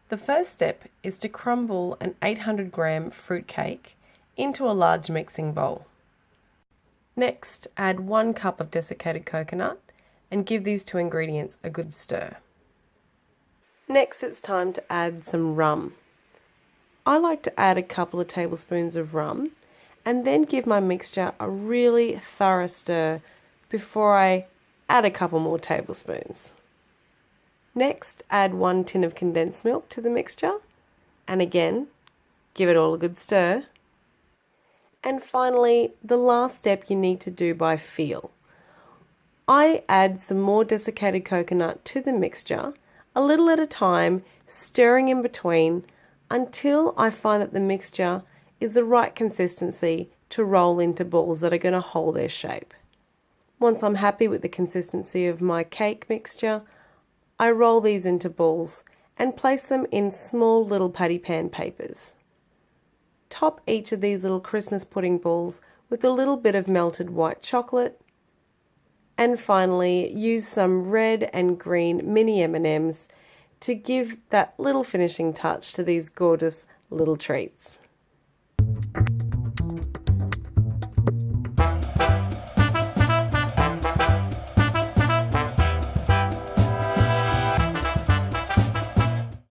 The first step is to crumble an 800-gram fruit cake into a large mixing bowl. Next, add 1 cup of desiccated coconut and give these 2 ingredients a good stir. Next, it's time to add some rum. I like to add a couple of tablespoons of rum and then give my mixture a really thorough stir before I add a couple more tablespoons. Next, add 1 tin of condensed milk to the mixture and again, give it all a good stir. And finally, the last step you need to do by feel. I add some more desiccated coconut to the mixture, a little at a time, stirring in between until I find that the mixture is the right consistency to roll into balls that are going to hold their shape. Once I'm happy with the consistency of my cake mixture, I roll these into balls and place them in small little patty pan papers. Top each of these little Christmas pudding balls with a little bit of melted white chocolate, and finally use some red and green mini M&Ms to give that little finishing touch to these gorgeous little treats.